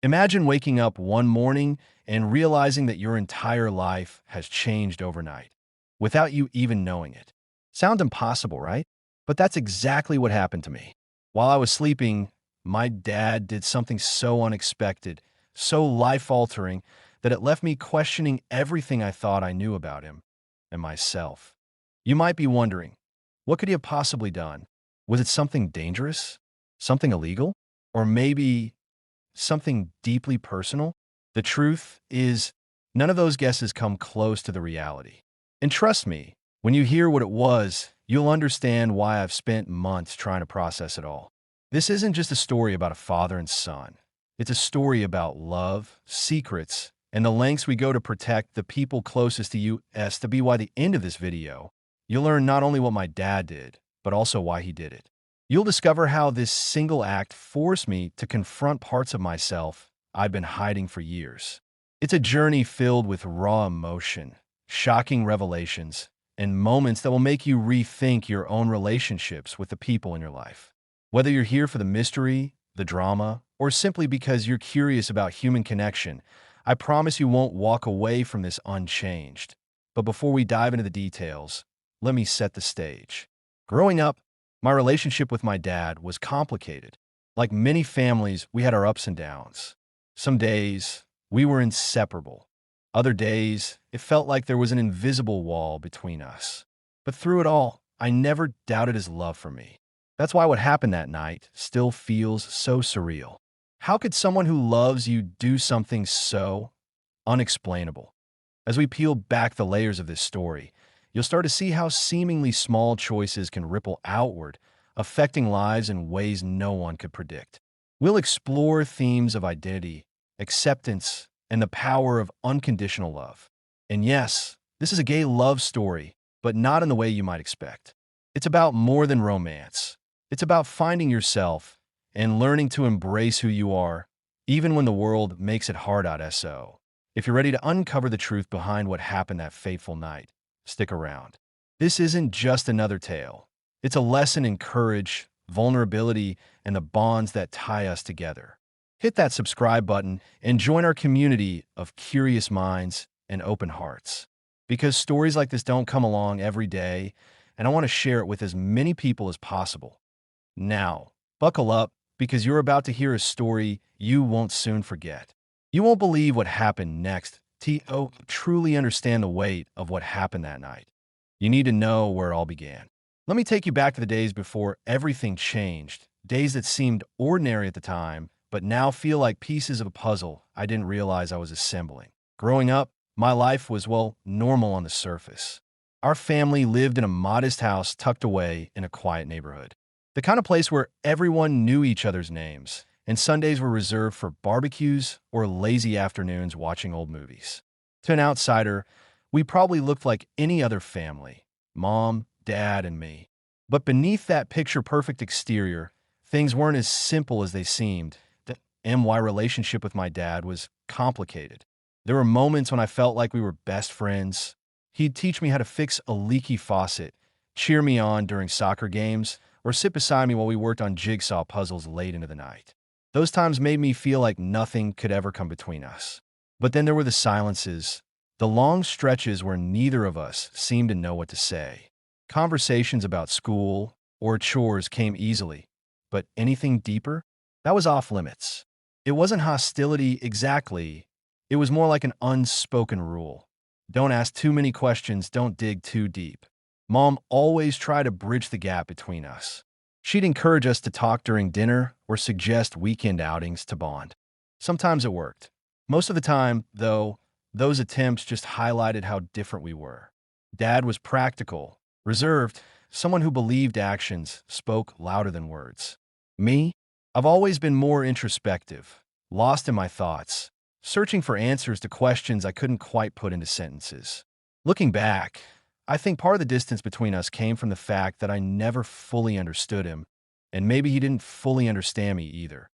Imagine waking up one morning and realizing that your entire life has changed overnight, without you even knowing it. Sounds impossible, right? But that's exactly what happened to me. While I was sleeping, my dad did something so unexpected, so life-altering, that it left me questioning everything I thought I knew about him and myself. You might be wondering, what could he have possibly done? Was it something dangerous? Something illegal? Or maybe something deeply personal? The truth is, none of those guesses come close to the reality. And trust me, when you hear what it was, you'll understand why I've spent months trying to process it all. This isn't just a story about a father and son. It's a story about love, secrets, and the lengths we go to protect the people closest to you. To be by the end of this video, you'll learn not only what my dad did, but also why he did it. You'll discover how this single act forced me to confront parts of myself I've been hiding for years. It's a journey filled with raw emotion, shocking revelations, and moments that will make you rethink your own relationships with the people in your life. Whether you're here for the mystery, the drama, or simply because you're curious about human connection, I promise you won't walk away from this unchanged. But before we dive into the details, let me set the stage. Growing up, my relationship with my dad was complicated. Like many families, we had our ups and downs. Some days, we were inseparable. Other days, it felt like there was an invisible wall between us. But through it all, I never doubted his love for me. That's why what happened that night still feels so surreal. How could someone who loves you do something so unexplainable? As we peel back the layers of this story, you'll start to see how seemingly small choices can ripple outward, affecting lives in ways no one could predict. We'll explore themes of identity, acceptance, and the power of unconditional love. And yes, this is a gay love story, but not in the way you might expect. It's about more than romance. It's about finding yourself and learning to embrace who you are, even when the world makes it hard out. So, if you're ready to uncover the truth behind what happened that fateful night, stick around. This isn't just another tale. It's a lesson in courage, vulnerability, and the bonds that tie us together. Hit that subscribe button and join our community of curious minds and open hearts. Because stories like this don't come along every day, and I want to share it with as many people as possible. Now, buckle up, because you're about to hear a story you won't soon forget. You won't believe what happened next. Truly understand the weight of what happened that night. You need to know where it all began. Let me take you back to the days before everything changed, days that seemed ordinary at the time, but now feel like pieces of a puzzle I didn't realize I was assembling. Growing up, my life was, well, normal on the surface. Our family lived in a modest house tucked away in a quiet neighborhood. The kind of place where everyone knew each other's names, and Sundays were reserved for barbecues or lazy afternoons watching old movies. To an outsider, we probably looked like any other family: mom, dad, and me. But beneath that picture-perfect exterior, things weren't as simple as they seemed. The MY relationship with my dad was complicated. There were moments when I felt like we were best friends. He'd teach me how to fix a leaky faucet, cheer me on during soccer games, or sit beside me while we worked on jigsaw puzzles late into the night. Those times made me feel like nothing could ever come between us. But then there were the silences, the long stretches where neither of us seemed to know what to say. Conversations about school or chores came easily, but anything deeper? That was off limits. It wasn't hostility exactly. It was more like an unspoken rule. Don't ask too many questions, don't dig too deep. Mom always tried to bridge the gap between us. She'd encourage us to talk during dinner or suggest weekend outings to bond. Sometimes it worked. Most of the time, though, those attempts just highlighted how different we were. Dad was practical, reserved, someone who believed actions spoke louder than words. Me? I've always been more introspective, lost in my thoughts, searching for answers to questions I couldn't quite put into sentences. Looking back, I think part of the distance between us came from the fact that I never fully understood him, and maybe he didn't fully understand me either.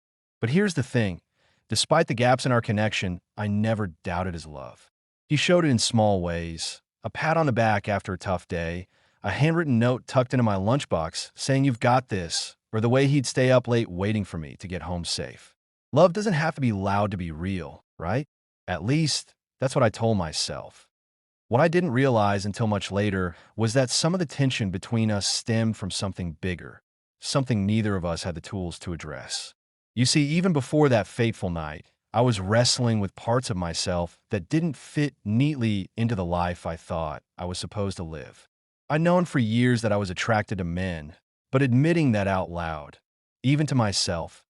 But here's the thing. Despite the gaps in our connection, I never doubted his love. He showed it in small ways: a pat on the back after a tough day, a handwritten note tucked into my lunchbox saying "you've got this," or the way he'd stay up late waiting for me to get home safe. Love doesn't have to be loud to be real, right? At least, that's what I told myself. What I didn't realize until much later was that some of the tension between us stemmed from something bigger, something neither of us had the tools to address. You see, even before that fateful night, I was wrestling with parts of myself that didn't fit neatly into the life I thought I was supposed to live. I'd known for years that I was attracted to men, but admitting that out loud, even to myself,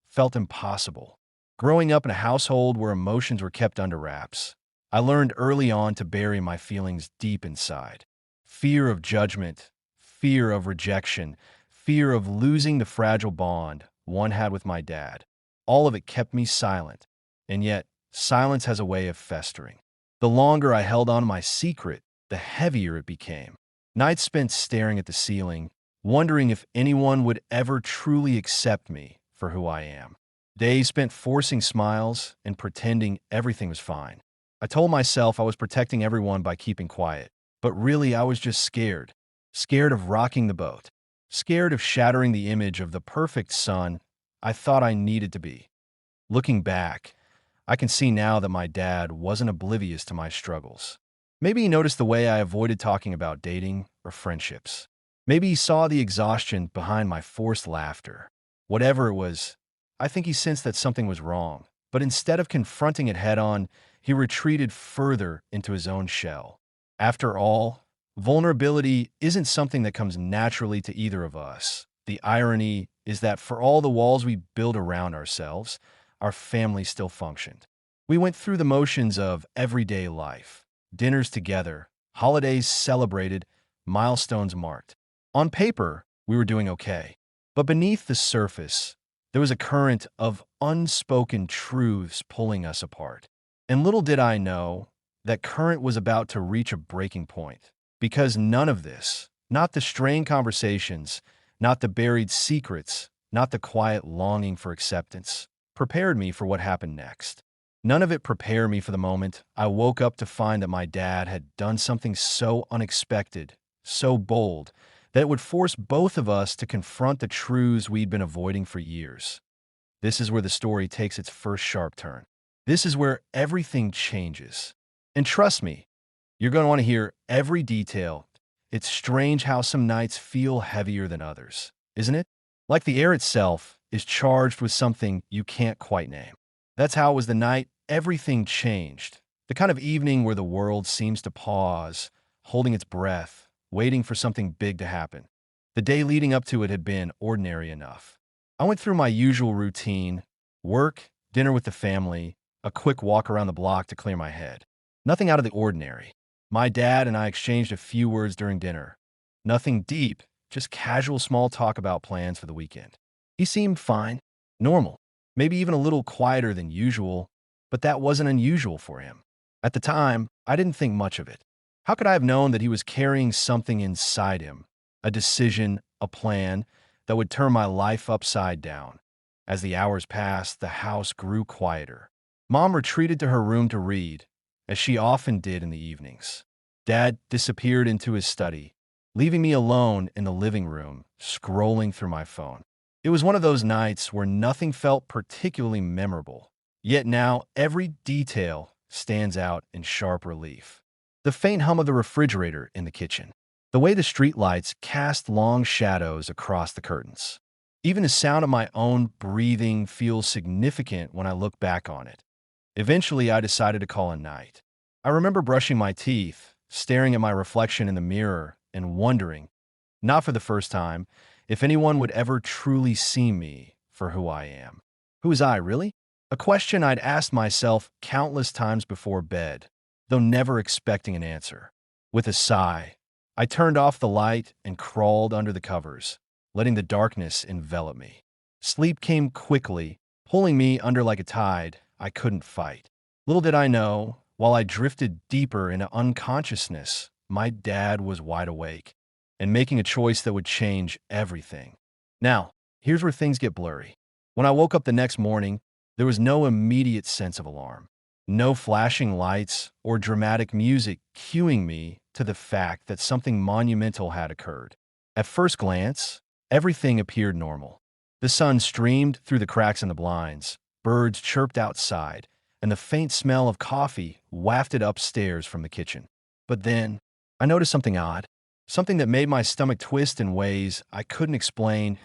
felt impossible. Growing up in a household where emotions were kept under wraps, I learned early on to bury my feelings deep inside. Fear of judgment, fear of rejection, fear of losing the fragile bond one had with my dad. All of it kept me silent, and yet silence has a way of festering. The longer I held on to my secret, the heavier it became. Nights spent staring at the ceiling, wondering if anyone would ever truly accept me for who I am. Days spent forcing smiles and pretending everything was fine. I told myself I was protecting everyone by keeping quiet, but really I was just scared. Scared of rocking the boat. Scared of shattering the image of the perfect son I thought I needed to be. Looking back, I can see now that my dad wasn't oblivious to my struggles. Maybe he noticed the way I avoided talking about dating or friendships. Maybe he saw the exhaustion behind my forced laughter. Whatever it was, I think he sensed that something was wrong. But instead of confronting it head on, he retreated further into his own shell. After all, vulnerability isn't something that comes naturally to either of us. The irony is that for all the walls we build around ourselves, our family still functioned. We went through the motions of everyday life, dinners together, holidays celebrated, milestones marked. On paper, we were doing okay. But beneath the surface, there was a current of unspoken truths pulling us apart. And little did I know, that current was about to reach a breaking point. Because none of this, not the strained conversations, not the buried secrets, not the quiet longing for acceptance, prepared me for what happened next. None of it prepared me for the moment I woke up to find that my dad had done something so unexpected, so bold, that it would force both of us to confront the truths we'd been avoiding for years. This is where the story takes its first sharp turn. This is where everything changes. And trust me, you're going to want to hear every detail. It's strange how some nights feel heavier than others, isn't it? Like the air itself is charged with something you can't quite name. That's how it was the night everything changed. The kind of evening where the world seems to pause, holding its breath, waiting for something big to happen. The day leading up to it had been ordinary enough. I went through my usual routine: work, dinner with the family, a quick walk around the block to clear my head. Nothing out of the ordinary. My dad and I exchanged a few words during dinner. Nothing deep, just casual small talk about plans for the weekend. He seemed fine, normal, maybe even a little quieter than usual, but that wasn't unusual for him. At the time, I didn't think much of it. How could I have known that he was carrying something inside him, a decision, a plan that would turn my life upside down? As the hours passed, the house grew quieter. Mom retreated to her room to read, as she often did in the evenings. Dad disappeared into his study, leaving me alone in the living room, scrolling through my phone. It was one of those nights where nothing felt particularly memorable, yet now every detail stands out in sharp relief. The faint hum of the refrigerator in the kitchen, the way the streetlights cast long shadows across the curtains. Even the sound of my own breathing feels significant when I look back on it. Eventually, I decided to call a night. I remember brushing my teeth, staring at my reflection in the mirror, and wondering, not for the first time, if anyone would ever truly see me for who I am. Who is I, really? A question I'd asked myself countless times before bed, though never expecting an answer. With a sigh, I turned off the light and crawled under the covers, letting the darkness envelop me. Sleep came quickly, pulling me under like a tide I couldn't fight. Little did I know, while I drifted deeper into unconsciousness, my dad was wide awake and making a choice that would change everything. Now, here's where things get blurry. When I woke up the next morning, there was no immediate sense of alarm. No flashing lights or dramatic music cueing me to the fact that something monumental had occurred. At first glance, everything appeared normal. The sun streamed through the cracks in the blinds, Birds chirped outside, and the faint smell of coffee wafted upstairs from the kitchen. But then, I noticed something odd, something that made my stomach twist in ways I couldn't explain.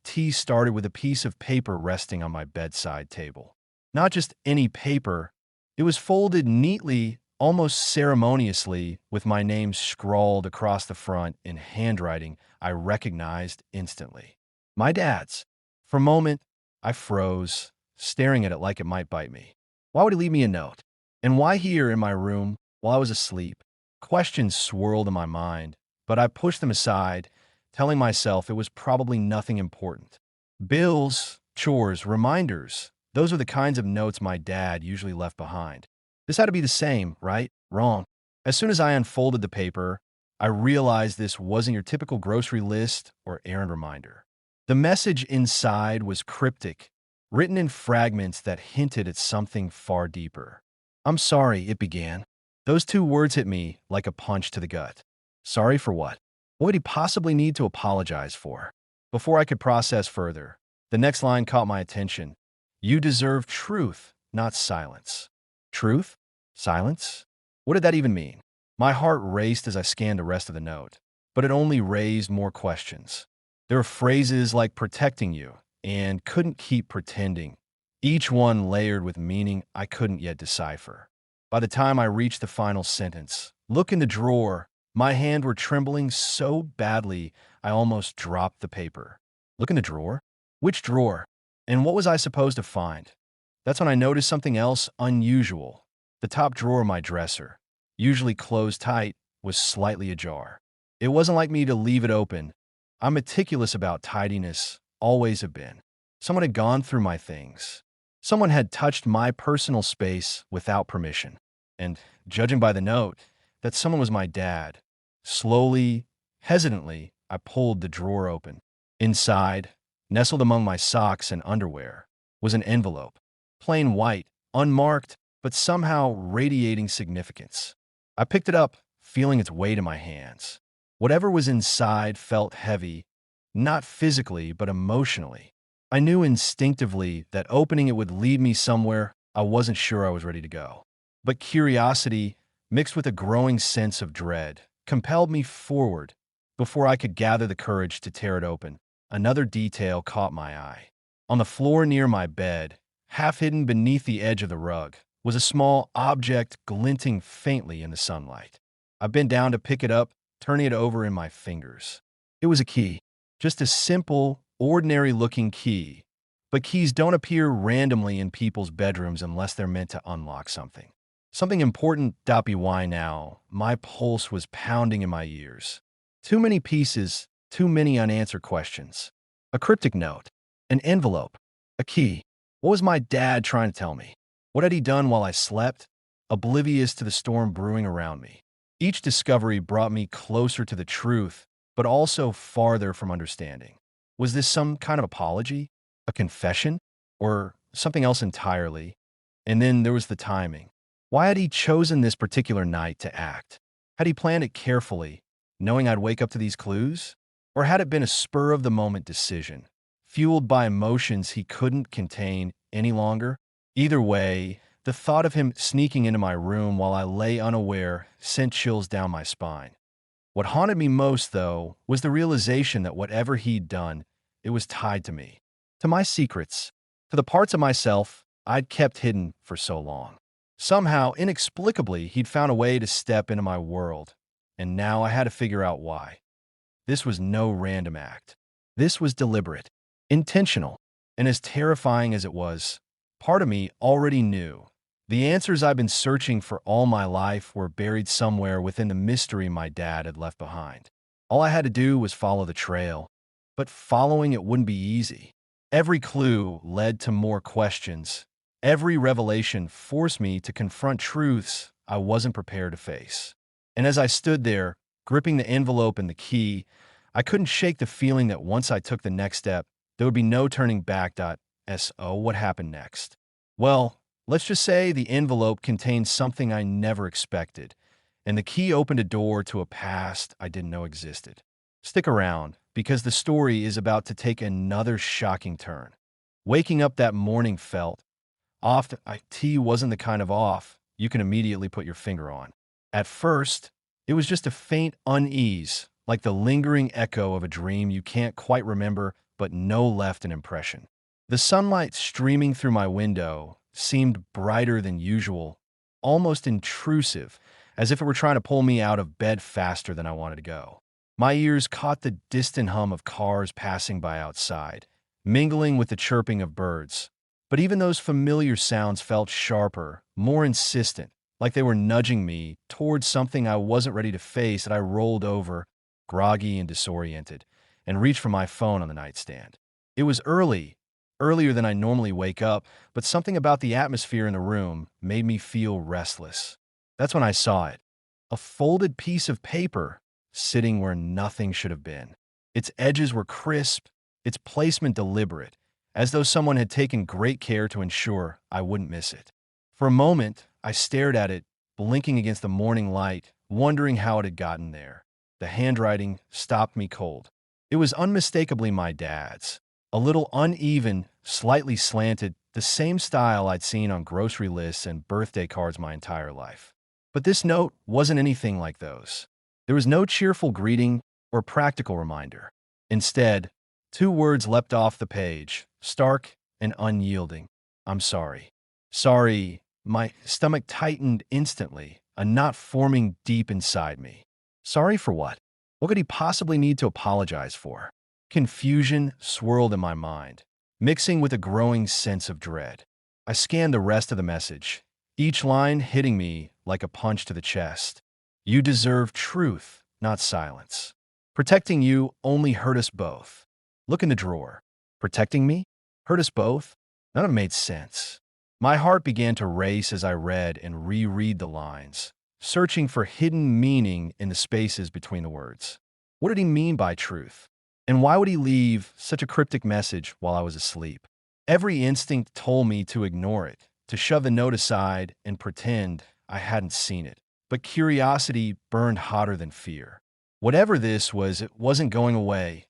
Tea started with a piece of paper resting on my bedside table. Not just any paper, it was folded neatly, almost ceremoniously, with my name scrawled across the front in handwriting I recognized instantly. My dad's. For a moment, I froze, staring at it like it might bite me. Why would he leave me a note? And why here in my room while I was asleep? Questions swirled in my mind, but I pushed them aside, telling myself it was probably nothing important. Bills, chores, reminders, those are the kinds of notes my dad usually left behind. This had to be the same, right? Wrong. As soon as I unfolded the paper, I realized this wasn't your typical grocery list or errand reminder. The message inside was cryptic, written in fragments that hinted at something far deeper. "I'm sorry," it began. Those two words hit me like a punch to the gut. Sorry for what? What would he possibly need to apologize for? Before I could process further, the next line caught my attention. "You deserve truth, not silence." Truth? Silence? What did that even mean? My heart raced as I scanned the rest of the note, but it only raised more questions. There were phrases like protecting you and couldn't keep pretending, each one layered with meaning I couldn't yet decipher. By the time I reached the final sentence, "Look in the drawer," my hands were trembling so badly I almost dropped the paper. Look in the drawer? Which drawer? And what was I supposed to find? That's when I noticed something else unusual. The top drawer of my dresser, usually closed tight, was slightly ajar. It wasn't like me to leave it open. I'm meticulous about tidiness, always have been. Someone had gone through my things. Someone had touched my personal space without permission. And, judging by the note, that someone was my dad. Slowly, hesitantly, I pulled the drawer open. Inside, nestled among my socks and underwear, was an envelope. Plain white, unmarked, but somehow radiating significance. I picked it up, feeling its weight in my hands. Whatever was inside felt heavy, not physically, but emotionally. I knew instinctively that opening it would lead me somewhere I wasn't sure I was ready to go. But curiosity, mixed with a growing sense of dread, compelled me forward. Before I could gather the courage to tear it open, another detail caught my eye. On the floor near my bed, half hidden beneath the edge of the rug, was a small object glinting faintly in the sunlight. I bent down to pick it up, turning it over in my fingers. It was a key, just a simple, ordinary-looking key. But keys don't appear randomly in people's bedrooms unless they're meant to unlock something. Something important. Why now? My pulse was pounding in my ears. Too many pieces, too many unanswered questions. A cryptic note, an envelope, a key. What was my dad trying to tell me? What had he done while I slept? Oblivious to the storm brewing around me. Each discovery brought me closer to the truth, but also farther from understanding. Was this some kind of apology? A confession? Or something else entirely? And then there was the timing. Why had he chosen this particular night to act? Had he planned it carefully, knowing I'd wake up to these clues? Or had it been a spur-of-the-moment decision, fueled by emotions he couldn't contain any longer? Either way, the thought of him sneaking into my room while I lay unaware sent chills down my spine. What haunted me most, though, was the realization that whatever he'd done, it was tied to me, to my secrets, to the parts of myself I'd kept hidden for so long. Somehow, inexplicably, he'd found a way to step into my world, and now I had to figure out why. This was no random act. This was deliberate, intentional, and as terrifying as it was, part of me already knew. The answers I've been searching for all my life were buried somewhere within the mystery my dad had left behind. All I had to do was follow the trail, but following it wouldn't be easy. Every clue led to more questions. Every revelation forced me to confront truths I wasn't prepared to face. And as I stood there, gripping the envelope and the key, I couldn't shake the feeling that once I took the next step, there would be no turning back. So what happened next? Well, let's just say the envelope contained something I never expected, and the key opened a door to a past I didn't know existed. Stick around, because the story is about to take another shocking turn. Waking up that morning felt off. Tea wasn't the kind of off you can immediately put your finger on. At first, it was just a faint unease, like the lingering echo of a dream you can't quite remember but know left an impression. The sunlight streaming through my window seemed brighter than usual, almost intrusive, as if it were trying to pull me out of bed faster than I wanted to go. My ears caught the distant hum of cars passing by outside, mingling with the chirping of birds. But even those familiar sounds felt sharper, more insistent, like they were nudging me towards something I wasn't ready to face. That I rolled over, groggy and disoriented, and reached for my phone on the nightstand. It was early, earlier than I normally wake up, but something about the atmosphere in the room made me feel restless. That's when I saw it. A folded piece of paper sitting where nothing should have been. Its edges were crisp, its placement deliberate, as though someone had taken great care to ensure I wouldn't miss it. For a moment, I stared at it, blinking against the morning light, wondering how it had gotten there. The handwriting stopped me cold. It was unmistakably my dad's. A little uneven, slightly slanted, the same style I'd seen on grocery lists and birthday cards my entire life. But this note wasn't anything like those. There was no cheerful greeting or practical reminder. Instead, two words leapt off the page, stark and unyielding. I'm sorry. Sorry. My stomach tightened instantly, a knot forming deep inside me. Sorry for what? What could he possibly need to apologize for? Confusion swirled in my mind, mixing with a growing sense of dread. I scanned the rest of the message, each line hitting me like a punch to the chest. You deserve truth, not silence. Protecting you only hurt us both. Look in the drawer. Protecting me? Hurt us both? None of it made sense. My heart began to race as I read and reread the lines, searching for hidden meaning in the spaces between the words. What did he mean by truth? And why would he leave such a cryptic message while I was asleep? Every instinct told me to ignore it, to shove the note aside and pretend I hadn't seen it. But curiosity burned hotter than fear. Whatever this was, it wasn't going away.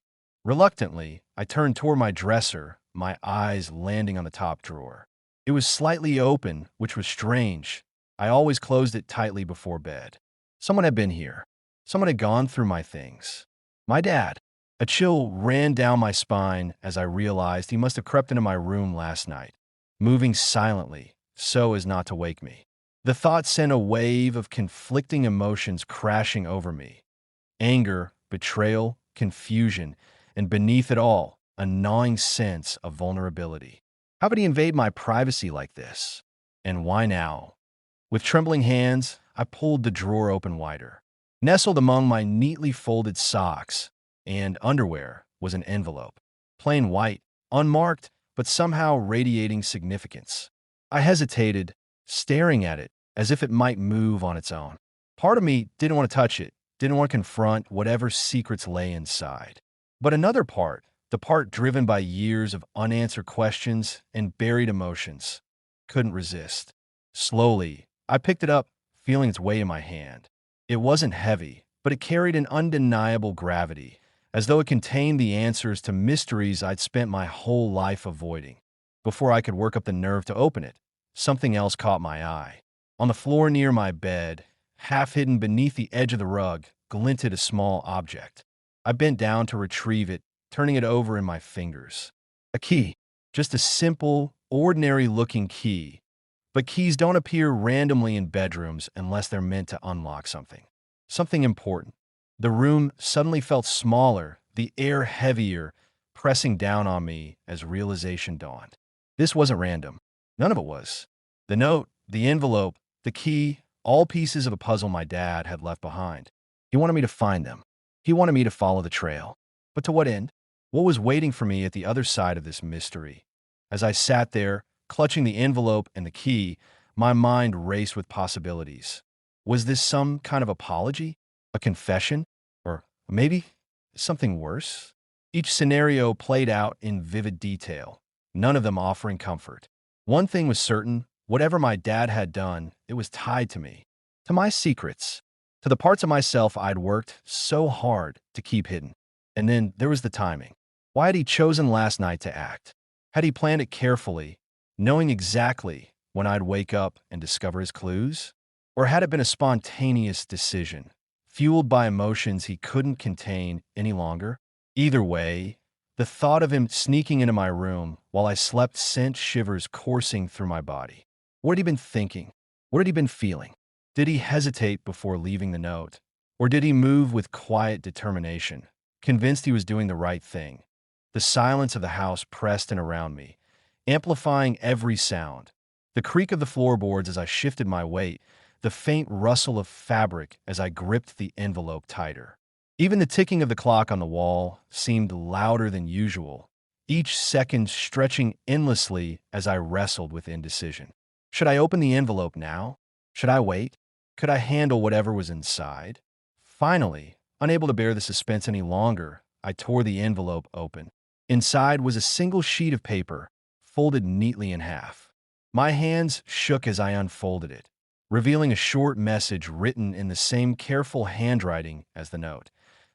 Reluctantly, I turned toward my dresser, my eyes landing on the top drawer. It was slightly open, which was strange. I always closed it tightly before bed. Someone had been here. Someone had gone through my things. My dad. A chill ran down my spine as I realized he must have crept into my room last night, moving silently so as not to wake me. The thought sent a wave of conflicting emotions crashing over me. Anger, betrayal, confusion, and beneath it all, a gnawing sense of vulnerability. How could he invade my privacy like this? And why now? With trembling hands, I pulled the drawer open wider. Nestled among my neatly folded socks and underwear was an envelope. Plain white, unmarked, but somehow radiating significance. I hesitated, staring at it as if it might move on its own. Part of me didn't want to touch it, didn't want to confront whatever secrets lay inside. But another part, the part driven by years of unanswered questions and buried emotions, couldn't resist. Slowly, I picked it up, feeling its weight in my hand. It wasn't heavy, but it carried an undeniable gravity, as though it contained the answers to mysteries I'd spent my whole life avoiding. Before I could work up the nerve to open it, something else caught my eye. On the floor near my bed, half hidden beneath the edge of the rug, glinted a small object. I bent down to retrieve it, turning it over in my fingers. A key. Just a simple, ordinary-looking key. But keys don't appear randomly in bedrooms unless they're meant to unlock something. Something important. The room suddenly felt smaller, the air heavier, pressing down on me as realization dawned. This wasn't random. None of it was. The note, the envelope, the key, all pieces of a puzzle my dad had left behind. He wanted me to find them. He wanted me to follow the trail. But to what end? What was waiting for me at the other side of this mystery? As I sat there, clutching the envelope and the key, my mind raced with possibilities. Was this some kind of apology? A confession? Or maybe something worse? Each scenario played out in vivid detail, none of them offering comfort. One thing was certain, whatever my dad had done, it was tied to me, to my secrets, to the parts of myself I'd worked so hard to keep hidden. And then there was the timing. Why had he chosen last night to act? Had he planned it carefully, knowing exactly when I'd wake up and discover his clues? Or had it been a spontaneous decision, fueled by emotions he couldn't contain any longer? Either way, the thought of him sneaking into my room while I slept sent shivers coursing through my body. What had he been thinking? What had he been feeling? Did he hesitate before leaving the note? Or did he move with quiet determination, convinced he was doing the right thing? The silence of the house pressed in around me, amplifying every sound. The creak of the floorboards as I shifted my weight, the faint rustle of fabric as I gripped the envelope tighter. Even the ticking of the clock on the wall seemed louder than usual, each second stretching endlessly as I wrestled with indecision. Should I open the envelope now? Should I wait? Could I handle whatever was inside? Finally, unable to bear the suspense any longer, I tore the envelope open. Inside was a single sheet of paper, folded neatly in half. My hands shook as I unfolded it, revealing a short message written in the same careful handwriting as the note.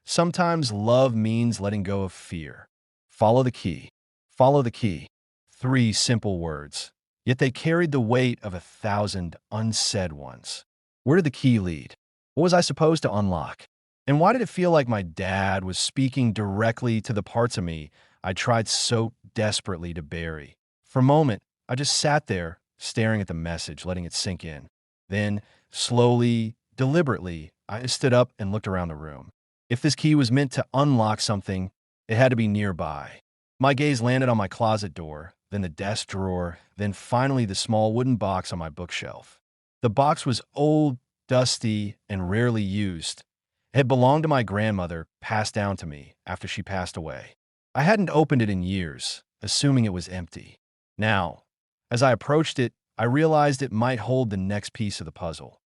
Sometimes love means letting go of fear. Follow the key. Follow the key. 3 simple words, yet they carried the weight of 1,000 unsaid ones. Where did the key lead? What was I supposed to unlock? And why did it feel like my dad was speaking directly to the parts of me I tried so desperately to bury? For a moment, I just sat there, staring at the message, letting it sink in. Then, slowly, deliberately, I stood up and looked around the room. If this key was meant to unlock something, it had to be nearby. My gaze landed on my closet door, then the desk drawer, then finally the small wooden box on my bookshelf. The box was old, dusty, and rarely used. It had belonged to my grandmother, passed down to me after she passed away. I hadn't opened it in years, assuming it was empty. Now, as I approached it, I realized it might hold the next piece of the puzzle.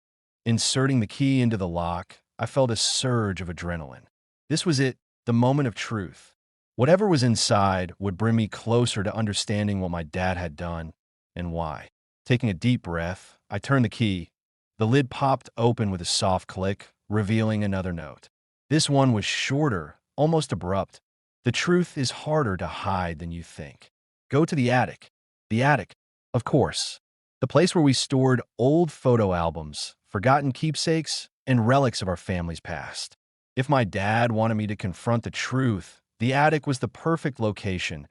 Inserting the key into the lock, I felt a surge of adrenaline. This was it, the moment of truth. Whatever was inside would bring me closer to understanding what my dad had done and why. Taking a deep breath, I turned the key. The lid popped open with a soft click, revealing another note. This one was shorter, almost abrupt. The truth is harder to hide than you think. Go to the attic. The attic, of course. The place where we stored old photo albums, forgotten keepsakes, and relics of our family's past. If my dad wanted me to confront the truth, the attic was the perfect location,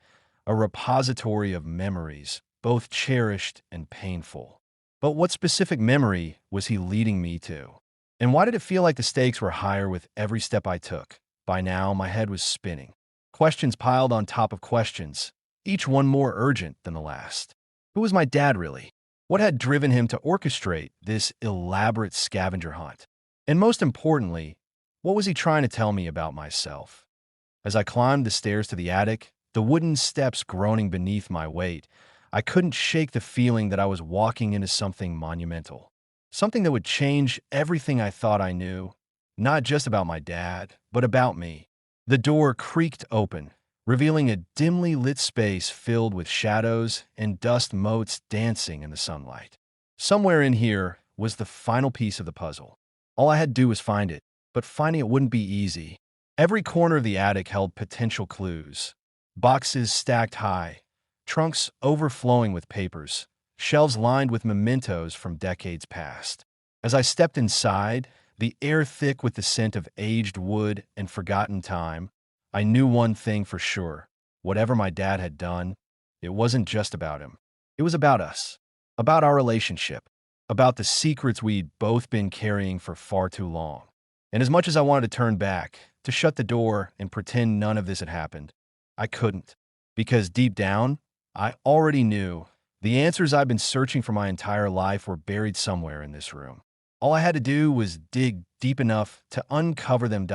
a repository of memories, both cherished and painful. But what specific memory was he leading me to? And why did it feel like the stakes were higher with every step I took? By now, my head was spinning. Questions piled on top of questions, each one more urgent than the last. Who was my dad really? What had driven him to orchestrate this elaborate scavenger hunt? And most importantly, what was he trying to tell me about myself? As I climbed the stairs to the attic, the wooden steps groaning beneath my weight, I couldn't shake the feeling that I was walking into something monumental. Something that would change everything I thought I knew, not just about my dad, but about me. The door creaked open, revealing a dimly lit space filled with shadows and dust motes dancing in the sunlight. Somewhere in here was the final piece of the puzzle. All I had to do was find it, but finding it wouldn't be easy. Every corner of the attic held potential clues. Boxes stacked high, trunks overflowing with papers, shelves lined with mementos from decades past. As I stepped inside, the air thick with the scent of aged wood and forgotten time, I knew one thing for sure. Whatever my dad had done, it wasn't just about him. It was about us, about our relationship, about the secrets we'd both been carrying for far too long. And as much as I wanted to turn back, to shut the door and pretend none of this had happened, I couldn't. Because deep down, I already knew the answers I'd been searching for my entire life were buried somewhere in this room. All I had to do was dig deep enough to uncover them.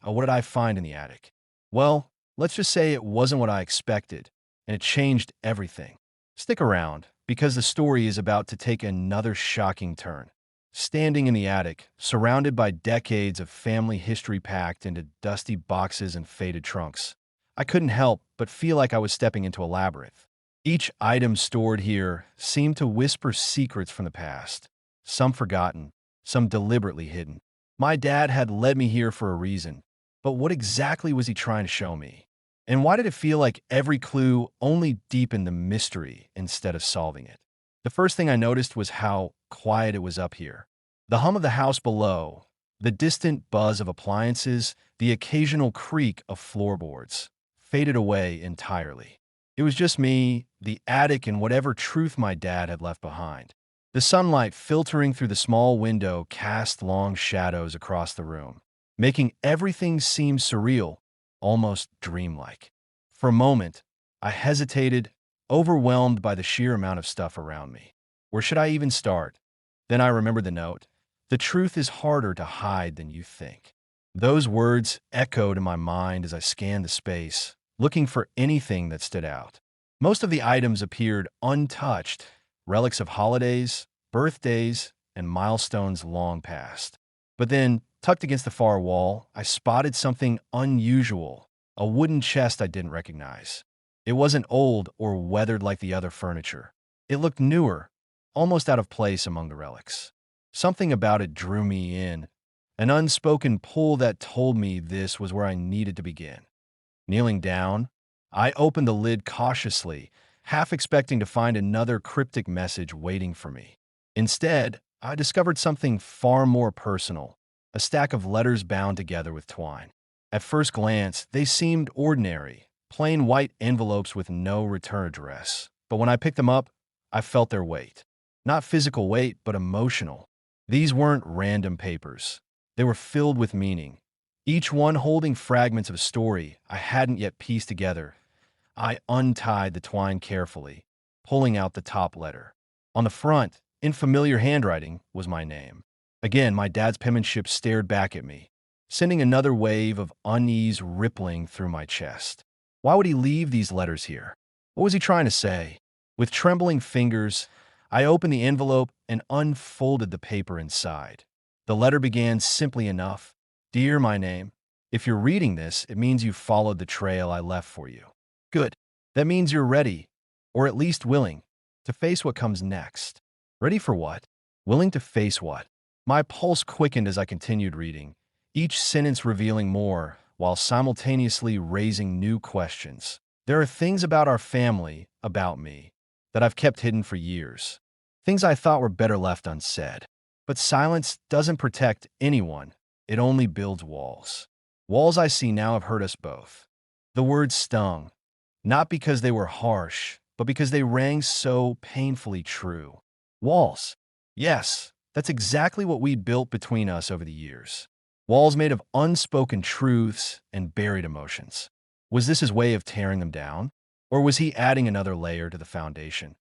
What did I find in the attic? Well, let's just say it wasn't what I expected, and it changed everything. Stick around, because the story is about to take another shocking turn. Standing in the attic, surrounded by decades of family history packed into dusty boxes and faded trunks, I couldn't help but feel like I was stepping into a labyrinth. Each item stored here seemed to whisper secrets from the past, some forgotten, some deliberately hidden. My dad had led me here for a reason, but what exactly was he trying to show me? And why did it feel like every clue only deepened the mystery instead of solving it? The first thing I noticed was how quiet it was up here. The hum of the house below, the distant buzz of appliances, the occasional creak of floorboards faded away entirely. It was just me, the attic, and whatever truth my dad had left behind. The sunlight filtering through the small window cast long shadows across the room, making everything seem surreal, almost dreamlike. For a moment, I hesitated, overwhelmed by the sheer amount of stuff around me. Where should I even start? Then I remembered the note. The truth is harder to hide than you think. Those words echoed in my mind as I scanned the space, looking for anything that stood out. Most of the items appeared untouched, relics of holidays, birthdays, and milestones long past. But then, tucked against the far wall, I spotted something unusual, a wooden chest I didn't recognize. It wasn't old or weathered like the other furniture. It looked newer, almost out of place among the relics. Something about it drew me in, an unspoken pull that told me this was where I needed to begin. Kneeling down, I opened the lid cautiously, half expecting to find another cryptic message waiting for me. Instead, I discovered something far more personal, a stack of letters bound together with twine. At first glance, they seemed ordinary, plain white envelopes with no return address. But when I picked them up, I felt their weight. Not physical weight, but emotional. These weren't random papers. They were filled with meaning, each one holding fragments of a story I hadn't yet pieced together. I untied the twine carefully, pulling out the top letter. On the front, in familiar handwriting, was my name. Again, my dad's penmanship stared back at me, sending another wave of unease rippling through my chest. Why would he leave these letters here? What was he trying to say? With trembling fingers, I opened the envelope and unfolded the paper inside. The letter began simply enough. Dear my name, if you're reading this, it means you've followed the trail I left for you. Good. That means you're ready, or at least willing, to face what comes next. Ready for what? Willing to face what? My pulse quickened as I continued reading, each sentence revealing more, while simultaneously raising new questions. There are things about our family, about me, that I've kept hidden for years. Things I thought were better left unsaid. But silence doesn't protect anyone. It only builds walls. Walls I see now have hurt us both. The words stung, not because they were harsh, but because they rang so painfully true. Walls. Yes, that's exactly what we built between us over the years. Walls made of unspoken truths and buried emotions. Was this his way of tearing them down? Or was he adding another layer to the foundation?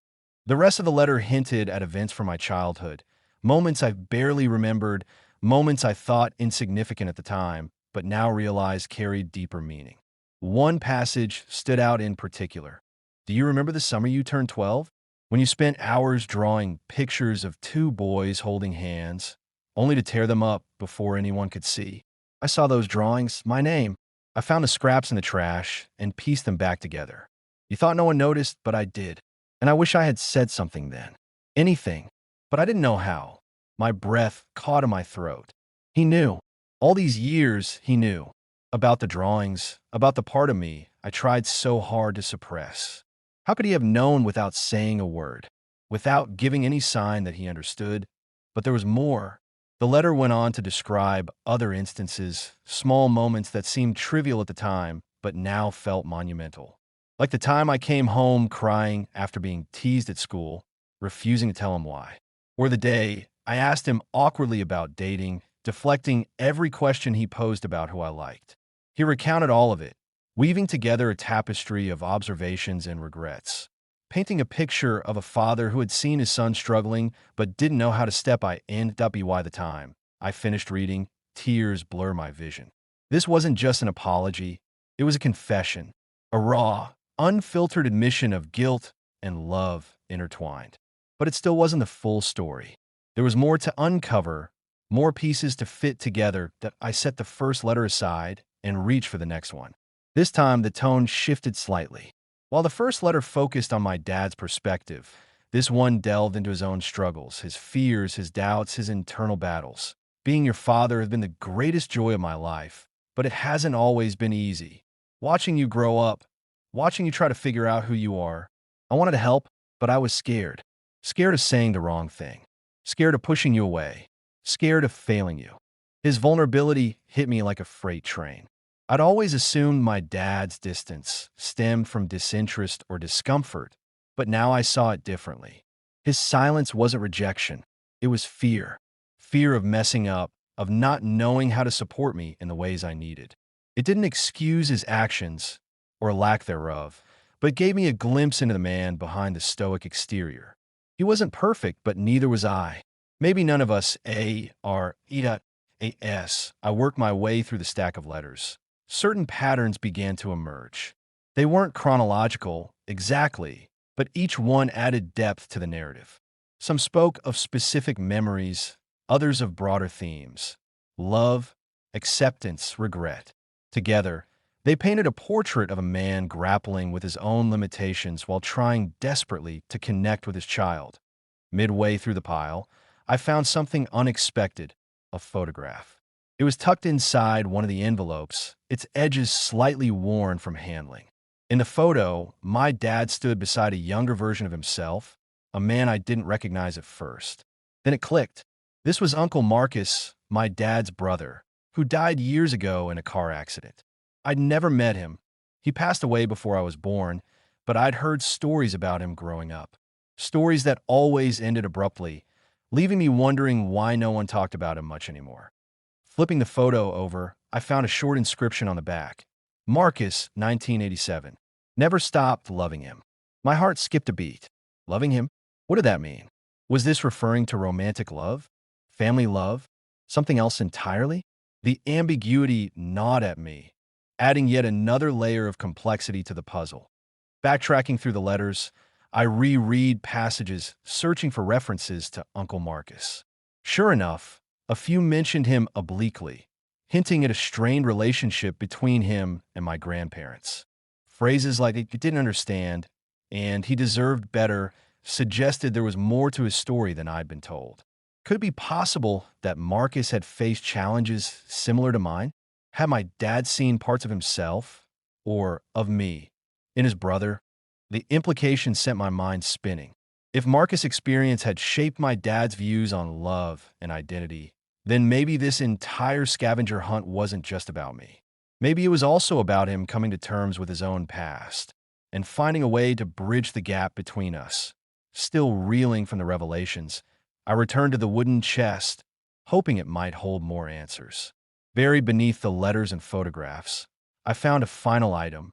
The rest of the letter hinted at events from my childhood, moments I've barely remembered, moments I thought insignificant at the time, but now realized carried deeper meaning. One passage stood out in particular. Do you remember the summer you turned 12? When you spent hours drawing pictures of two boys holding hands, only to tear them up before anyone could see? I saw those drawings, my name. I found the scraps in the trash and pieced them back together. You thought no one noticed, but I did. And I wish I had said something then. Anything. But I didn't know how. My breath caught in my throat. He knew. All these years, he knew. About the drawings, about the part of me I tried so hard to suppress. How could he have known without saying a word? Without giving any sign that he understood? But there was more. The letter went on to describe other instances, small moments that seemed trivial at the time, but now felt monumental. Like the time I came home crying after being teased at school, refusing to tell him why. Or the day I asked him awkwardly about dating, deflecting every question he posed about who I liked. He recounted all of it, weaving together a tapestry of observations and regrets, painting a picture of a father who had seen his son struggling but didn't know how to step by by the time I finished reading, tears blur my vision. This wasn't just an apology, it was a confession, a raw, unfiltered admission of guilt and love intertwined. But it still wasn't the full story. There was more to uncover, more pieces to fit together that I set the first letter aside and reached for the next one. This time, the tone shifted slightly. While the first letter focused on my dad's perspective, this one delved into his own struggles, his fears, his doubts, his internal battles. Being your father has been the greatest joy of my life, but it hasn't always been easy. watching you grow up, watching you try to figure out who you are. I wanted to help, but I was scared. Scared of saying the wrong thing. Scared of pushing you away. Scared of failing you. His vulnerability hit me like a freight train. I'd always assumed my dad's distance stemmed from disinterest or discomfort, but now I saw it differently. His silence wasn't rejection. It was fear. Fear of messing up, of not knowing how to support me in the ways I needed. It didn't excuse his actions, or lack thereof, but gave me a glimpse into the man behind the stoic exterior. He wasn't perfect, but neither was I. Maybe none of us are E.A.S. I worked my way through the stack of letters. Certain patterns began to emerge. They weren't chronological, exactly, but each one added depth to the narrative. Some spoke of specific memories, others of broader themes. Love, acceptance, regret. Together, they painted a portrait of a man grappling with his own limitations while trying desperately to connect with his child. Midway through the pile, I found something unexpected, a photograph. It was tucked inside one of the envelopes, its edges slightly worn from handling. In the photo, my dad stood beside a younger version of himself, a man I didn't recognize at first. Then it clicked. This was Uncle Marcus, my dad's brother, who died years ago in a car accident. I'd never met him. He passed away before I was born, but I'd heard stories about him growing up. Stories that always ended abruptly, leaving me wondering why no one talked about him much anymore. Flipping the photo over, I found a short inscription on the back. Marcus, 1987. Never stopped loving him. My heart skipped a beat. Loving him? What did that mean? Was this referring to romantic love? Family love? Something else entirely? The ambiguity gnawed at me, adding yet another layer of complexity to the puzzle. Backtracking through the letters, I reread passages, searching for references to Uncle Marcus. Sure enough, a few mentioned him obliquely, hinting at a strained relationship between him and my grandparents. Phrases like "he didn't understand" and "he deserved better" suggested there was more to his story than I'd been told. Could it be possible that Marcus had faced challenges similar to mine? Had my dad seen parts of himself, or of me, in his brother? The implication sent my mind spinning. If Marcus' experience had shaped my dad's views on love and identity, then maybe this entire scavenger hunt wasn't just about me. Maybe it was also about him coming to terms with his own past and finding a way to bridge the gap between us. Still reeling from the revelations, I returned to the wooden chest, hoping it might hold more answers. Buried beneath the letters and photographs, I found a final item,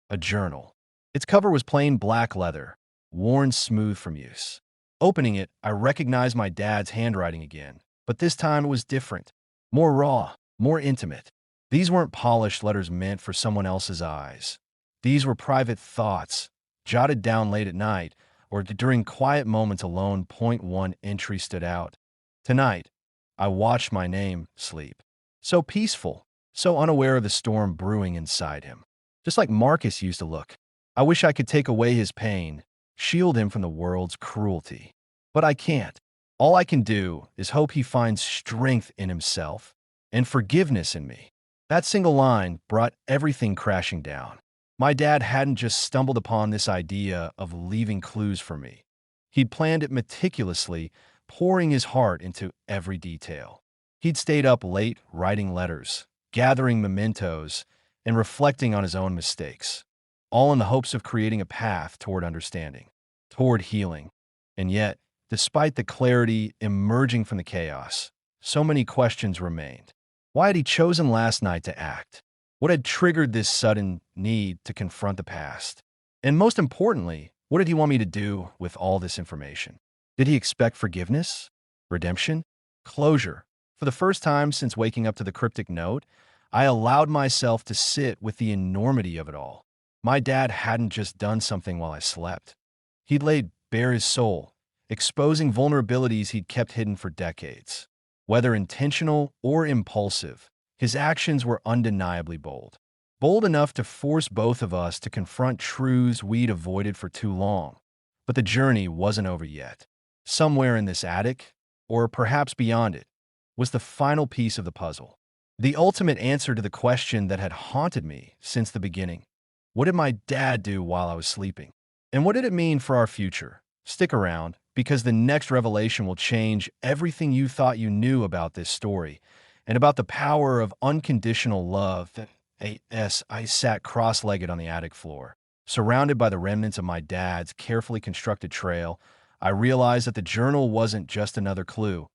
a journal. Its cover was plain black leather, worn smooth from use. Opening it, I recognized my dad's handwriting again, but this time it was different, more raw, more intimate. These weren't polished letters meant for someone else's eyes. These were private thoughts, jotted down late at night, or during quiet moments alone. Point one entry stood out. Tonight, I watched my name sleep. So peaceful, so unaware of the storm brewing inside him. Just like Marcus used to look. I wish I could take away his pain, shield him from the world's cruelty. But I can't. All I can do is hope he finds strength in himself and forgiveness in me. That single line brought everything crashing down. My dad hadn't just stumbled upon this idea of leaving clues for me. He'd planned it meticulously, pouring his heart into every detail. He'd stayed up late writing letters, gathering mementos, and reflecting on his own mistakes, all in the hopes of creating a path toward understanding, toward healing. And yet, despite the clarity emerging from the chaos, so many questions remained. Why had he chosen last night to act? What had triggered this sudden need to confront the past? And most importantly, what did he want me to do with all this information? Did he expect forgiveness? Redemption? Closure? For the first time since waking up to the cryptic note, I allowed myself to sit with the enormity of it all. My dad hadn't just done something while I slept. He'd laid bare his soul, exposing vulnerabilities he'd kept hidden for decades. Whether intentional or impulsive, his actions were undeniably bold. Bold enough to force both of us to confront truths we'd avoided for too long. But the journey wasn't over yet. Somewhere in this attic, or perhaps beyond it, was the final piece of the puzzle. The ultimate answer to the question that had haunted me since the beginning. What did my dad do while I was sleeping? And what did it mean for our future? Stick around, because the next revelation will change everything you thought you knew about this story and about the power of unconditional love. I sat cross-legged on the attic floor, surrounded by the remnants of my dad's carefully constructed trail. I realized that the journal wasn't just another clue.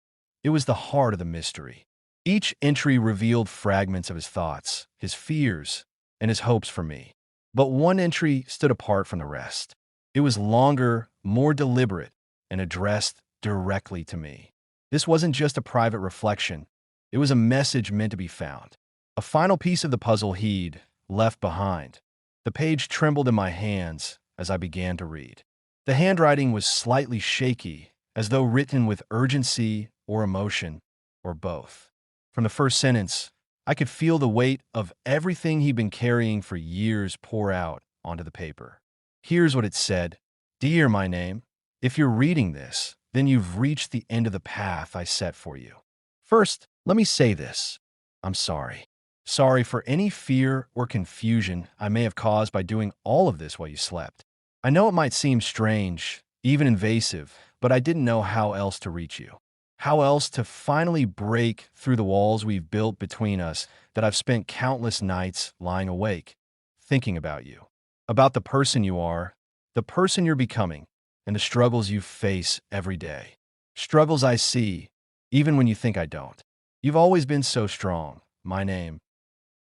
It was the heart of the mystery. Each entry revealed fragments of his thoughts, his fears, and his hopes for me. But one entry stood apart from the rest. It was longer, more deliberate, and addressed directly to me. This wasn't just a private reflection. It was a message meant to be found. A final piece of the puzzle he'd left behind. The page trembled in my hands as I began to read. The handwriting was slightly shaky, as though written with urgency or emotion, or both. From the first sentence, I could feel the weight of everything he'd been carrying for years pour out onto the paper. Here's what it said. Dear my name, if you're reading this, then you've reached the end of the path I set for you. First, let me say this. I'm sorry. Sorry for any fear or confusion I may have caused by doing all of this while you slept. I know it might seem strange, even invasive, but I didn't know how else to reach you. How else to finally break through the walls we've built between us that I've spent countless nights lying awake, thinking about you, about the person you are, the person you're becoming, and the struggles you face every day. Struggles I see, even when you think I don't. You've always been so strong, my name.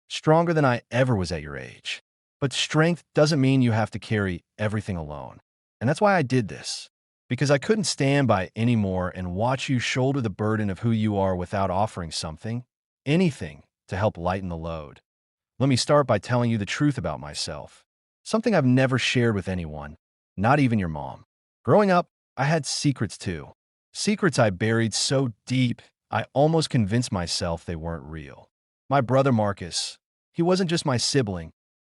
Stronger than I ever was at your age. But strength doesn't mean you have to carry everything alone. And that's why I did this. Because I couldn't stand by anymore and watch you shoulder the burden of who you are without offering something, anything, to help lighten the load. Let me start by telling you the truth about myself. Something I've never shared with anyone, not even your mom. Growing up, I had secrets too. Secrets I buried so deep, I almost convinced myself they weren't real. My brother Marcus, he wasn't just my sibling,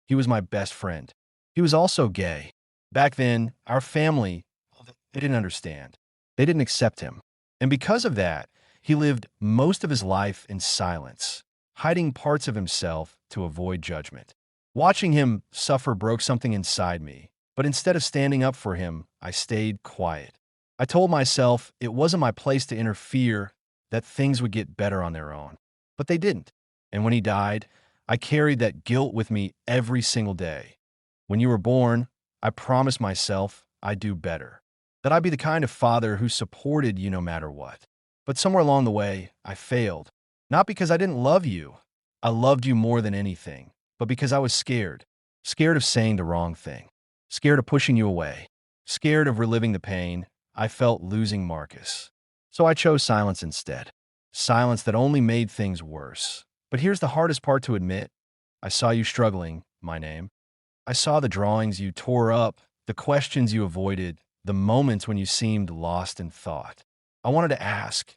he was my best friend. He was also gay. Back then, our family, they didn't understand. They didn't accept him. And because of that, he lived most of his life in silence, hiding parts of himself to avoid judgment. Watching him suffer broke something inside me, but instead of standing up for him, I stayed quiet. I told myself it wasn't my place to interfere, that things would get better on their own. But they didn't. And when he died, I carried that guilt with me every single day. When you were born, I promised myself I'd do better, that I'd be the kind of father who supported you no matter what. But somewhere along the way, I failed. Not because I didn't love you. I loved you more than anything, but because I was scared. Scared of saying the wrong thing. Scared of pushing you away. Scared of reliving the pain I felt losing Marcus. So I chose silence instead. Silence that only made things worse. But here's the hardest part to admit. I saw you struggling, my name. I saw the drawings you tore up, the questions you avoided, the moments when you seemed lost in thought. I wanted to ask.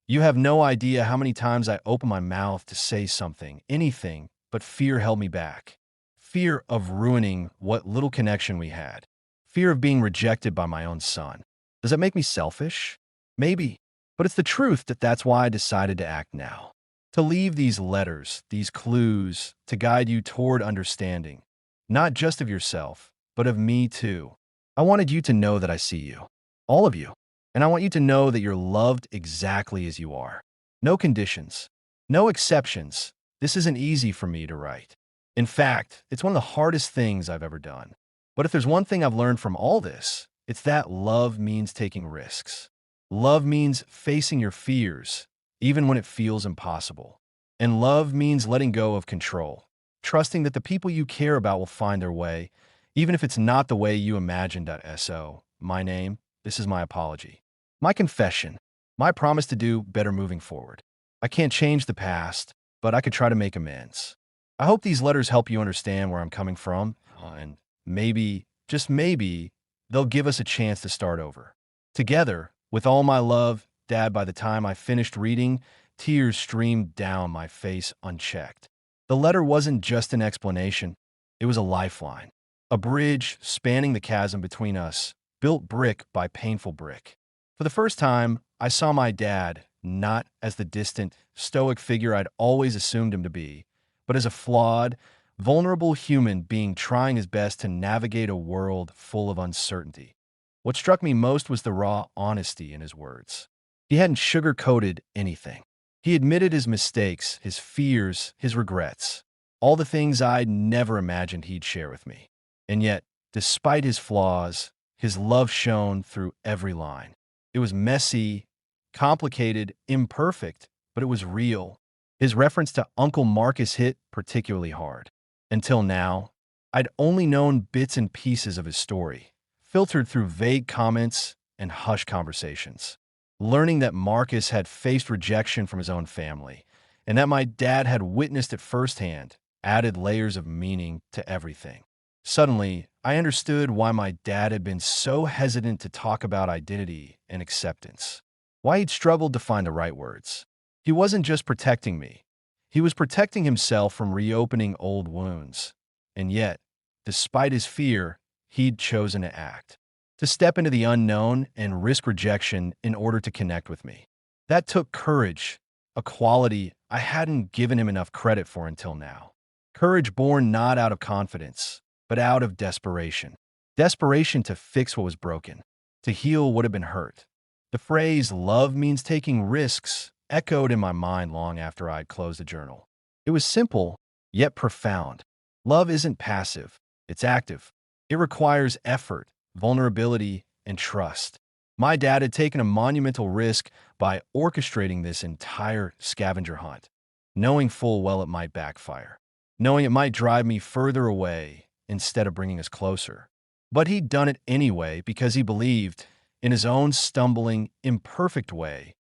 You have no idea how many times I opened my mouth to say something, anything, but fear held me back. Fear of ruining what little connection we had. Fear of being rejected by my own son. Does that make me selfish? Maybe. But it's the truth that's why I decided to act now. To leave these letters, these clues, to guide you toward understanding. Not just of yourself, but of me too. I wanted you to know that I see you. All of you. And I want you to know that you're loved exactly as you are. No conditions. No exceptions. This isn't easy for me to write. In fact, it's one of the hardest things I've ever done. But if there's one thing I've learned from all this, it's that love means taking risks. Love means facing your fears, even when it feels impossible. And love means letting go of control, trusting that the people you care about will find their way, even if it's not the way you imagined. So, my name, this is my apology. My confession, my promise to do better moving forward. I can't change the past, but I could try to make amends. I hope these letters help you understand where I'm coming from, and maybe, just maybe, they'll give us a chance to start over. Together, with all my love, Dad. By the time I finished reading, tears streamed down my face unchecked. The letter wasn't just an explanation, it was a lifeline. A bridge spanning the chasm between us, built brick by painful brick. For the first time, I saw my dad, not as the distant, stoic figure I'd always assumed him to be, but as a flawed, vulnerable human being trying his best to navigate a world full of uncertainty. What struck me most was the raw honesty in his words. He hadn't sugar-coated anything. He admitted his mistakes, his fears, his regrets, all the things I'd never imagined he'd share with me. And yet, despite his flaws, his love shone through every line. It was messy, complicated, imperfect, but it was real. His reference to Uncle Marcus hit particularly hard. Until now, I'd only known bits and pieces of his story, filtered through vague comments and hushed conversations. Learning that Marcus had faced rejection from his own family, and that my dad had witnessed it firsthand, added layers of meaning to everything. Suddenly, I understood why my dad had been so hesitant to talk about identity and acceptance, why he'd struggled to find the right words. He wasn't just protecting me. He was protecting himself from reopening old wounds. And yet, despite his fear, he'd chosen to act, to step into the unknown and risk rejection in order to connect with me. That took courage, a quality I hadn't given him enough credit for until now. Courage born not out of confidence, but out of desperation. Desperation to fix what was broken, to heal what had been hurt. The phrase, "love means taking risks," echoed in my mind long after I'd closed the journal. It was simple, yet profound. Love isn't passive, it's active. It requires effort, vulnerability, and trust. My dad had taken a monumental risk by orchestrating this entire scavenger hunt, knowing full well it might backfire, knowing it might drive me further away instead of bringing us closer. But he'd done it anyway because he believed, in his own stumbling, imperfect way,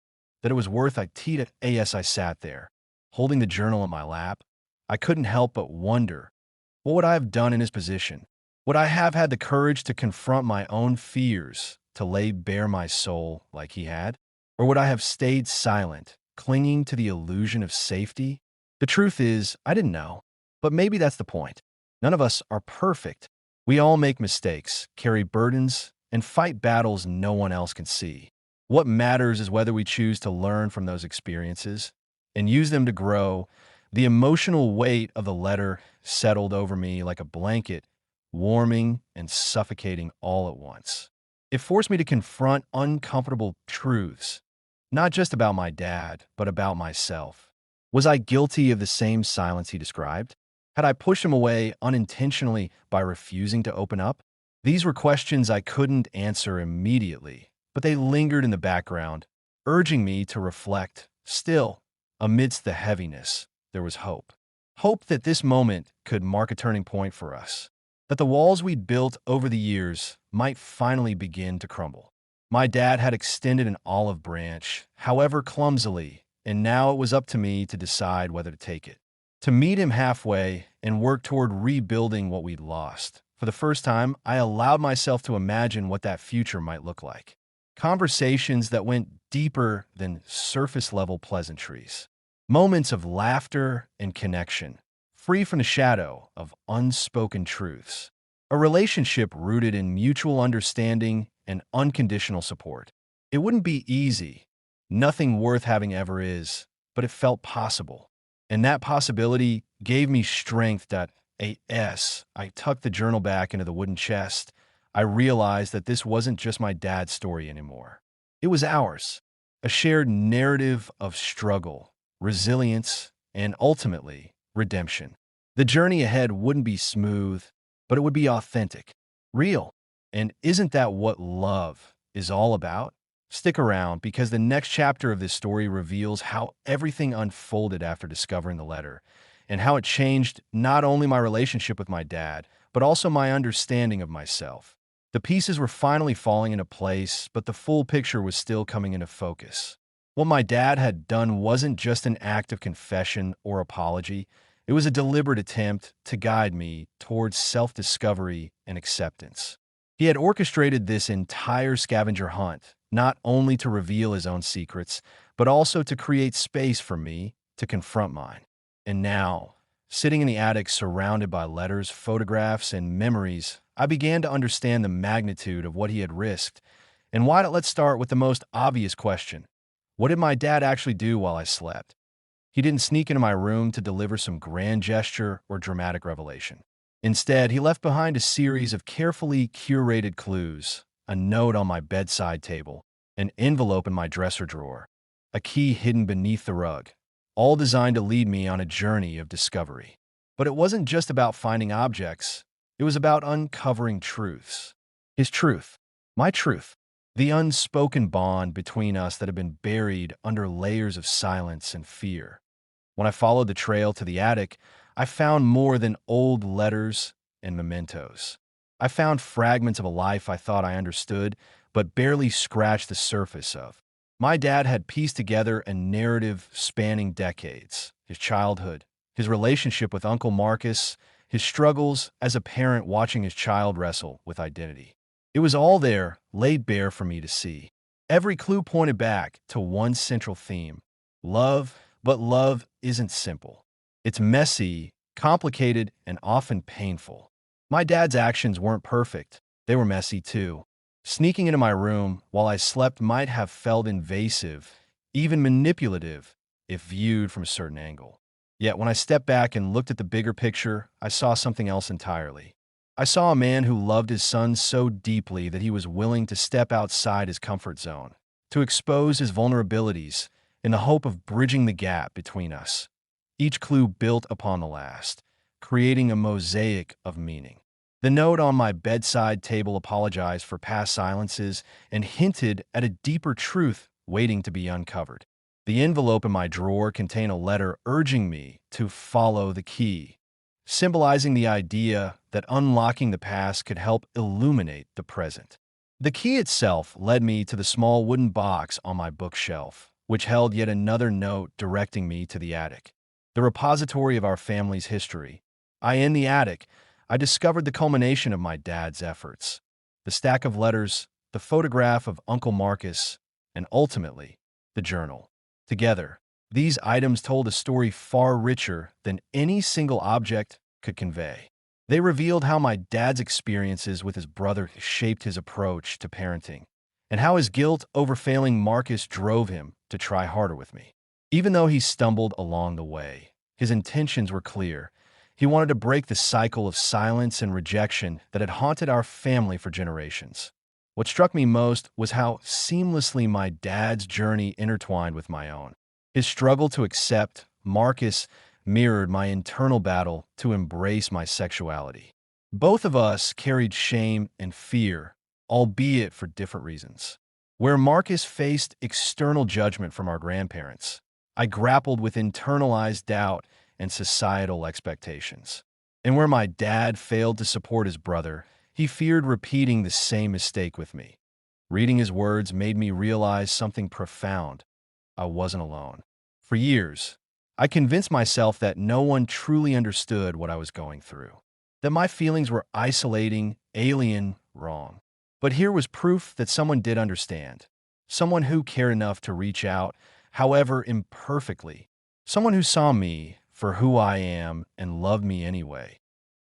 that it was worth it. As I sat there, holding the journal in my lap, I couldn't help but wonder, what would I have done in his position? Would I have had the courage to confront my own fears, to lay bare my soul like he had? Or would I have stayed silent, clinging to the illusion of safety? The truth is, I didn't know. But maybe that's the point. None of us are perfect. We all make mistakes, carry burdens, and fight battles no one else can see. What matters is whether we choose to learn from those experiences and use them to grow. The emotional weight of the letter settled over me like a blanket, warming and suffocating all at once. It forced me to confront uncomfortable truths, not just about my dad, but about myself. Was I guilty of the same silence he described? Had I pushed him away unintentionally by refusing to open up? These were questions I couldn't answer immediately, but they lingered in the background, urging me to reflect. Still, amidst the heaviness, there was hope. Hope that this moment could mark a turning point for us, that the walls we'd built over the years might finally begin to crumble. My dad had extended an olive branch, however clumsily, and now it was up to me to decide whether to take it, to meet him halfway and work toward rebuilding what we'd lost. For the first time, I allowed myself to imagine what that future might look like. Conversations that went deeper than surface-level pleasantries. Moments of laughter and connection, free from the shadow of unspoken truths. A relationship rooted in mutual understanding and unconditional support. It wouldn't be easy. Nothing worth having ever is, but it felt possible. And that possibility gave me strength. I tucked the journal back into the wooden chest. I realized that this wasn't just my dad's story anymore. It was ours, a shared narrative of struggle, resilience, and ultimately, redemption. The journey ahead wouldn't be smooth, but it would be authentic, real. And isn't that what love is all about? Stick around, because the next chapter of this story reveals how everything unfolded after discovering the letter, and how it changed not only my relationship with my dad, but also my understanding of myself. The pieces were finally falling into place, but the full picture was still coming into focus. What my dad had done wasn't just an act of confession or apology. It was a deliberate attempt to guide me towards self-discovery and acceptance. He had orchestrated this entire scavenger hunt, not only to reveal his own secrets, but also to create space for me to confront mine. And now, sitting in the attic surrounded by letters, photographs, and memories, I began to understand the magnitude of what he had risked. And why not let's start with the most obvious question. What did my dad actually do while I slept? He didn't sneak into my room to deliver some grand gesture or dramatic revelation. Instead, he left behind a series of carefully curated clues, a note on my bedside table, an envelope in my dresser drawer, a key hidden beneath the rug, all designed to lead me on a journey of discovery. But it wasn't just about finding objects, it was about uncovering truths. His truth, my truth, the unspoken bond between us that had been buried under layers of silence and fear. When I followed the trail to the attic, I found more than old letters and mementos. I found fragments of a life I thought I understood, but barely scratched the surface of. My dad had pieced together a narrative spanning decades: his childhood, his relationship with Uncle Marcus, his struggles as a parent watching his child wrestle with identity. It was all there, laid bare for me to see. Every clue pointed back to one central theme: love, but love isn't simple. It's messy, complicated, and often painful. My dad's actions weren't perfect. They were messy too. Sneaking into my room while I slept might have felt invasive, even manipulative, if viewed from a certain angle. Yet when I stepped back and looked at the bigger picture, I saw something else entirely. I saw a man who loved his son so deeply that he was willing to step outside his comfort zone, to expose his vulnerabilities in the hope of bridging the gap between us. Each clue built upon the last, creating a mosaic of meaning. The note on my bedside table apologized for past silences and hinted at a deeper truth waiting to be uncovered. The envelope in my drawer contained a letter urging me to follow the key, symbolizing the idea that unlocking the past could help illuminate the present. The key itself led me to the small wooden box on my bookshelf, which held yet another note directing me to the attic, the repository of our family's history. In the attic, I discovered the culmination of my dad's efforts: the stack of letters, the photograph of Uncle Marcus, and ultimately, the journal. Together, these items told a story far richer than any single object could convey. They revealed how my dad's experiences with his brother shaped his approach to parenting, and how his guilt over failing Marcus drove him to try harder with me. Even though he stumbled along the way, his intentions were clear. He wanted to break the cycle of silence and rejection that had haunted our family for generations. What struck me most was how seamlessly my dad's journey intertwined with my own. His struggle to accept Marcus mirrored my internal battle to embrace my sexuality. Both of us carried shame and fear, albeit for different reasons. Where Marcus faced external judgment from our grandparents, I grappled with internalized doubt and societal expectations. And where my dad failed to support his brother, he feared repeating the same mistake with me. Reading his words made me realize something profound: I wasn't alone. For years, I convinced myself that no one truly understood what I was going through, that my feelings were isolating, alien, wrong. But here was proof that someone did understand, someone who cared enough to reach out, however imperfectly, someone who saw me for who I am and loved me anyway.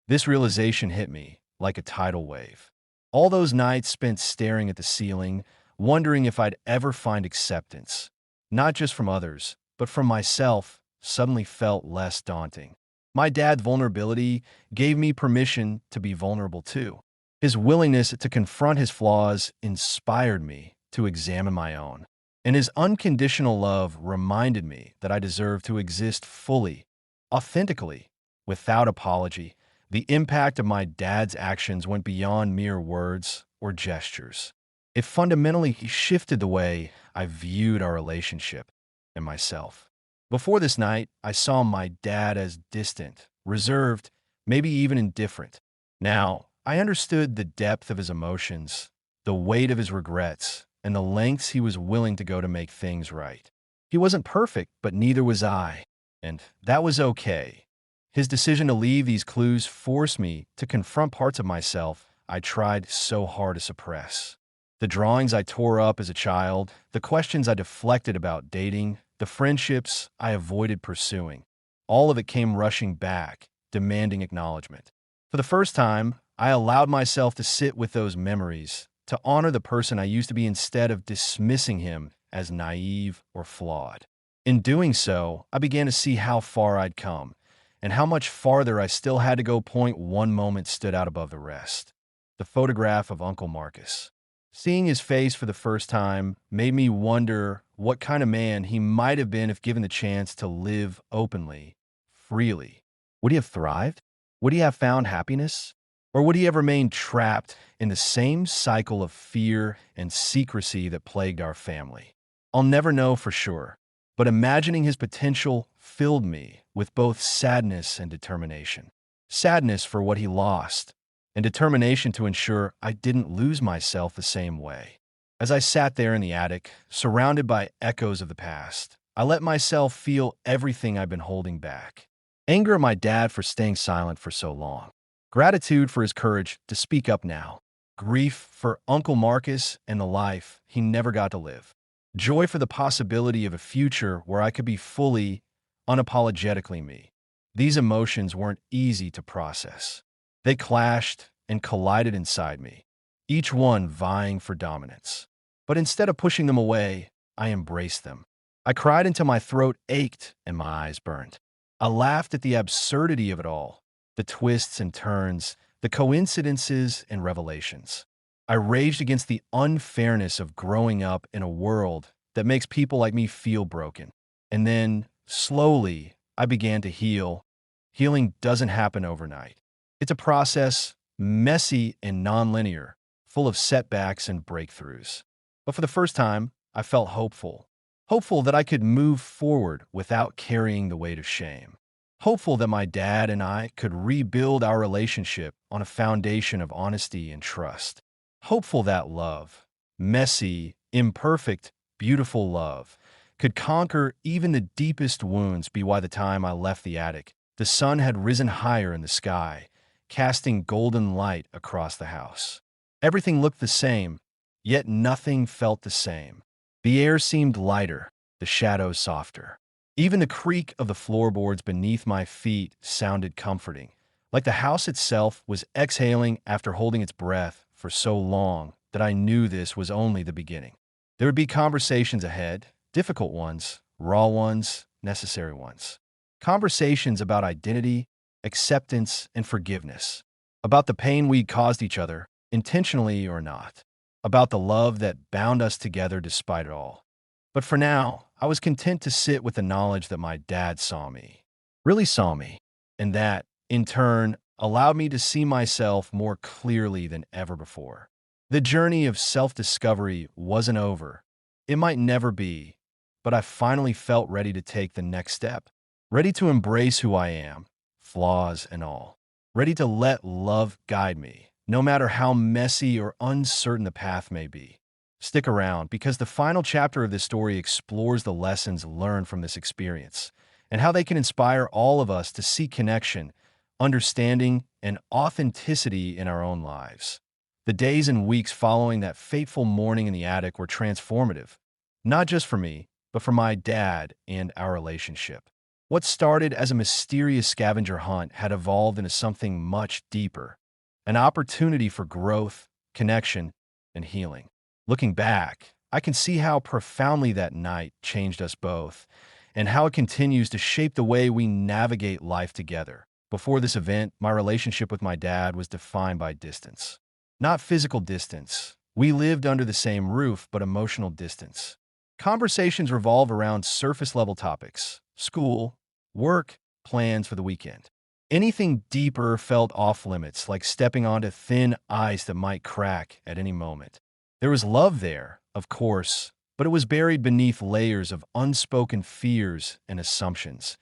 This realization hit me like a tidal wave. All those nights spent staring at the ceiling, wondering if I'd ever find acceptance, not just from others, but from myself, suddenly felt less daunting. My dad's vulnerability gave me permission to be vulnerable too. His willingness to confront his flaws inspired me to examine my own. And his unconditional love reminded me that I deserve to exist fully, authentically, without apology. The impact of my dad's actions went beyond mere words or gestures. It fundamentally shifted the way I viewed our relationship and myself. Before this night, I saw my dad as distant, reserved, maybe even indifferent. Now, I understood the depth of his emotions, the weight of his regrets, and the lengths he was willing to go to make things right. He wasn't perfect, but neither was I, and that was okay. His decision to leave these clues forced me to confront parts of myself I tried so hard to suppress. The drawings I tore up as a child, the questions I deflected about dating, the friendships I avoided pursuing. All of it came rushing back, demanding acknowledgement. For the first time, I allowed myself to sit with those memories, to honor the person I used to be instead of dismissing him as naive or flawed. In doing so, I began to see how far I'd come and how much farther I still had to go. Point one moment stood out above the rest: the photograph of Uncle Marcus. Seeing his face for the first time made me wonder what kind of man he might have been if given the chance to live openly, freely. Would he have thrived? Would he have found happiness? Or would he have remained trapped in the same cycle of fear and secrecy that plagued our family? I'll never know for sure, but imagining his potential filled me with both sadness and determination. Sadness for what he lost, and determination to ensure I didn't lose myself the same way. As I sat there in the attic, surrounded by echoes of the past, I let myself feel everything I've been holding back. Anger at my dad for staying silent for so long. Gratitude for his courage to speak up now. Grief for Uncle Marcus and the life he never got to live. Joy for the possibility of a future where I could be fully, unapologetically me. These emotions weren't easy to process. They clashed and collided inside me, each one vying for dominance. But instead of pushing them away, I embraced them. I cried until my throat ached and my eyes burned. I laughed at the absurdity of it all, the twists and turns, the coincidences and revelations. I raged against the unfairness of growing up in a world that makes people like me feel broken. And then, slowly, I began to heal. Healing doesn't happen overnight. It's a process, messy and nonlinear, full of setbacks and breakthroughs. But for the first time, I felt hopeful. Hopeful that I could move forward without carrying the weight of shame. Hopeful that my dad and I could rebuild our relationship on a foundation of honesty and trust. Hopeful that love, messy, imperfect, beautiful love, could conquer even the deepest wounds. By the time I left the attic, the sun had risen higher in the sky, casting golden light across the house. Everything looked the same, yet nothing felt the same. The air seemed lighter, the shadows softer. Even the creak of the floorboards beneath my feet sounded comforting, like the house itself was exhaling after holding its breath for so long that I knew this was only the beginning. There would be conversations ahead, difficult ones, raw ones, necessary ones. Conversations about identity, acceptance, and forgiveness. About the pain we'd caused each other, intentionally or not. About the love that bound us together despite it all. But for now, I was content to sit with the knowledge that my dad saw me, really saw me, and that, in turn, allowed me to see myself more clearly than ever before. The journey of self-discovery wasn't over. It might never be, but I finally felt ready to take the next step. Ready to embrace who I am, flaws and all. Ready to let love guide me, no matter how messy or uncertain the path may be. Stick around, because the final chapter of this story explores the lessons learned from this experience and how they can inspire all of us to seek connection, understanding, and authenticity in our own lives. The days and weeks following that fateful morning in the attic were transformative, not just for me, but for my dad and our relationship. What started as a mysterious scavenger hunt had evolved into something much deeper, an opportunity for growth, connection, and healing. Looking back, I can see how profoundly that night changed us both, and how it continues to shape the way we navigate life together. Before this event, my relationship with my dad was defined by distance. Not physical distance. We lived under the same roof, but emotional distance. Conversations revolve around surface-level topics: school, work, plans for the weekend. Anything deeper felt off-limits, like stepping onto thin ice that might crack at any moment. There was love there, of course, but it was buried beneath layers of unspoken fears and assumptions.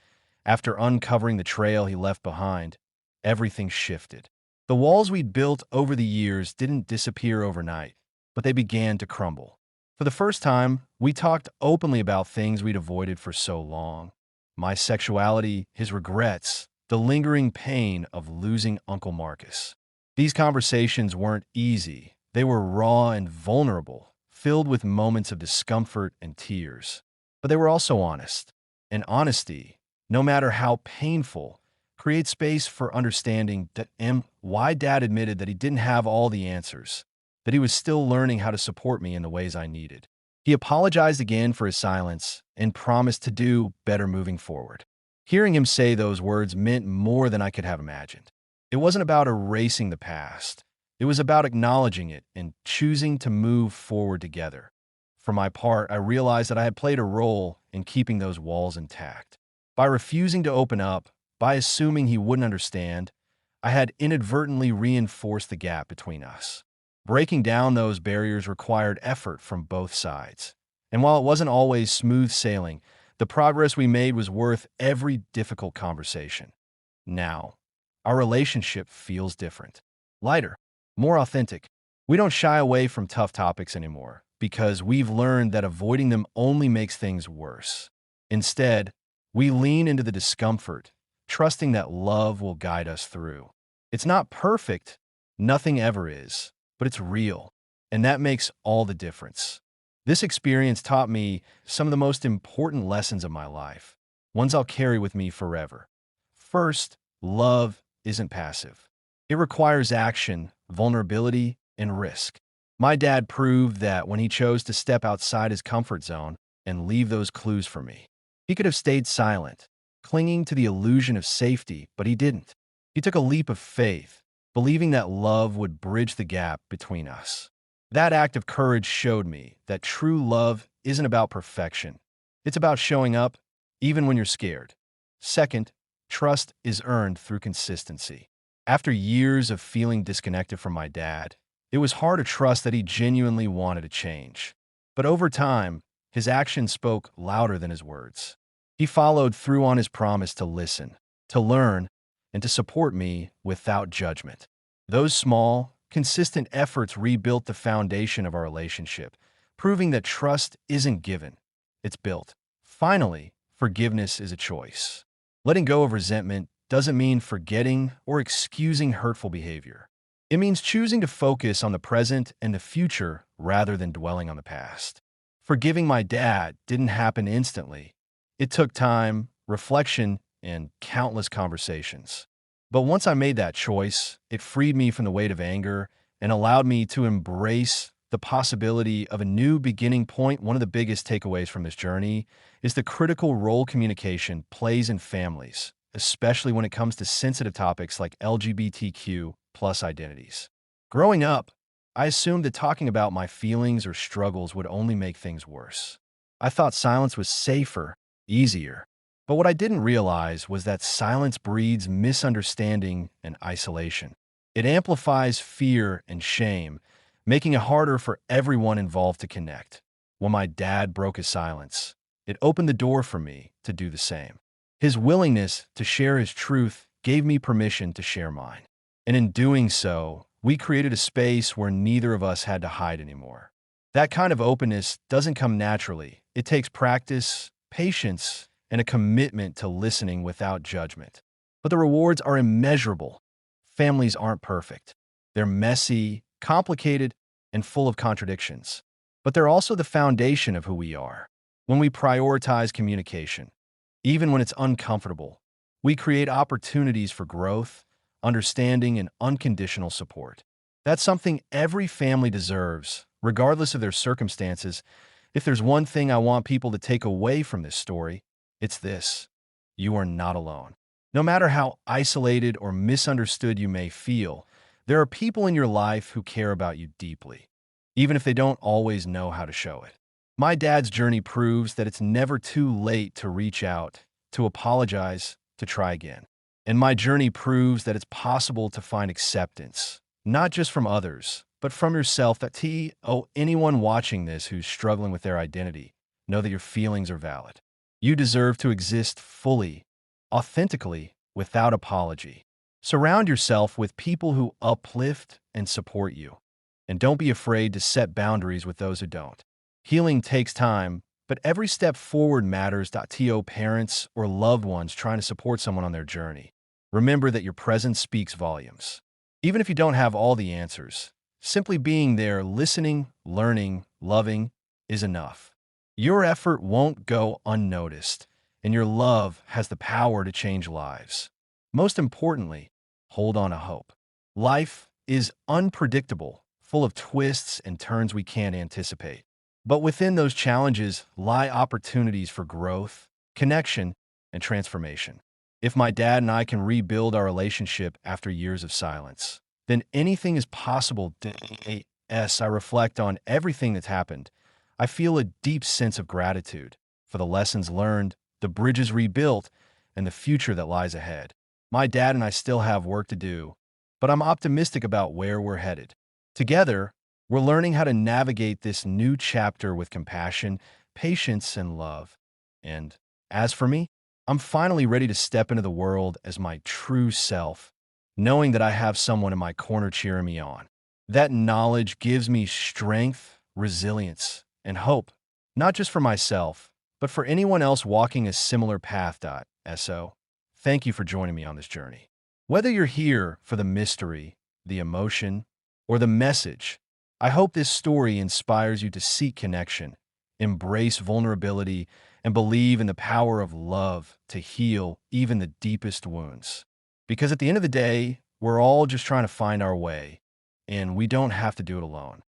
After uncovering the trail he left behind, everything shifted. The walls we'd built over the years didn't disappear overnight, but they began to crumble. For the first time, we talked openly about things we'd avoided for so long. My sexuality, his regrets, the lingering pain of losing Uncle Marcus. These conversations weren't easy. They were raw and vulnerable, filled with moments of discomfort and tears. But they were also honest. And honesty, no matter how painful, creates space for understanding. Why Dad admitted that he didn't have all the answers, that he was still learning how to support me in the ways I needed. He apologized again for his silence and promised to do better moving forward. Hearing him say those words meant more than I could have imagined. It wasn't about erasing the past. It was about acknowledging it and choosing to move forward together. For my part, I realized that I had played a role in keeping those walls intact. By refusing to open up, by assuming he wouldn't understand, I had inadvertently reinforced the gap between us. Breaking down those barriers required effort from both sides. And while it wasn't always smooth sailing, the progress we made was worth every difficult conversation. Now, our relationship feels different, lighter, more authentic. We don't shy away from tough topics anymore because we've learned that avoiding them only makes things worse. Instead, we lean into the discomfort, trusting that love will guide us through. It's not perfect, nothing ever is, but it's real, and that makes all the difference. This experience taught me some of the most important lessons of my life, ones I'll carry with me forever. First, love isn't passive. It requires action, vulnerability, and risk. My dad proved that when he chose to step outside his comfort zone and leave those clues for me. He could have stayed silent, clinging to the illusion of safety, but he didn't. He took a leap of faith, believing that love would bridge the gap between us. That act of courage showed me that true love isn't about perfection. It's about showing up, even when you're scared. Second, trust is earned through consistency. After years of feeling disconnected from my dad, it was hard to trust that he genuinely wanted to change. But over time, his actions spoke louder than his words. He followed through on his promise to listen, to learn, and to support me without judgment. Those small, consistent efforts rebuilt the foundation of our relationship, proving that trust isn't given, it's built. Finally, forgiveness is a choice. Letting go of resentment doesn't mean forgetting or excusing hurtful behavior. It means choosing to focus on the present and the future rather than dwelling on the past. Forgiving my dad didn't happen instantly. It took time, reflection, and countless conversations. But once I made that choice, it freed me from the weight of anger and allowed me to embrace the possibility of a new beginning point. One of the biggest takeaways from this journey is the critical role communication plays in families, especially when it comes to sensitive topics like LGBTQ plus identities. Growing up, I assumed that talking about my feelings or struggles would only make things worse. I thought silence was safer, easier. But what I didn't realize was that silence breeds misunderstanding and isolation. It amplifies fear and shame, making it harder for everyone involved to connect. When my dad broke his silence, it opened the door for me to do the same. His willingness to share his truth gave me permission to share mine. And in doing so, we created a space where neither of us had to hide anymore. That kind of openness doesn't come naturally. It takes practice, patience, and a commitment to listening without judgment. But the rewards are immeasurable. Families aren't perfect. They're messy, complicated, and full of contradictions. But they're also the foundation of who we are. When we prioritize communication, even when it's uncomfortable, we create opportunities for growth, understanding, and unconditional support. That's something every family deserves, regardless of their circumstances. If there's one thing I want people to take away from this story, it's this: you are not alone. No matter how isolated or misunderstood you may feel, there are people in your life who care about you deeply, even if they don't always know how to show it. My dad's journey proves that it's never too late to reach out, to apologize, to try again. And my journey proves that it's possible to find acceptance, not just from others, but from yourself. Anyone watching this who's struggling with their identity, know that your feelings are valid. You deserve to exist fully, authentically, without apology. Surround yourself with people who uplift and support you. And don't be afraid to set boundaries with those who don't. Healing takes time, but every step forward matters. Parents or loved ones trying to support someone on their journey, remember that your presence speaks volumes. Even if you don't have all the answers, simply being there, listening, learning, loving is enough. Your effort won't go unnoticed, and your love has the power to change lives. Most importantly, hold on to hope. Life is unpredictable, full of twists and turns we can't anticipate. But within those challenges lie opportunities for growth, connection, and transformation. If my dad and I can rebuild our relationship after years of silence, then anything is possible. As I reflect on everything that's happened, I feel a deep sense of gratitude for the lessons learned, the bridges rebuilt, and the future that lies ahead. My dad and I still have work to do, but I'm optimistic about where we're headed. Together, we're learning how to navigate this new chapter with compassion, patience, and love. And as for me, I'm finally ready to step into the world as my true self, knowing that I have someone in my corner cheering me on. That knowledge gives me strength, resilience, and hope, not just for myself, but for anyone else walking a similar path. So, thank you for joining me on this journey. Whether you're here for the mystery, the emotion, or the message, I hope this story inspires you to seek connection, embrace vulnerability, and believe in the power of love to heal even the deepest wounds. Because at the end of the day, we're all just trying to find our way, and we don't have to do it alone.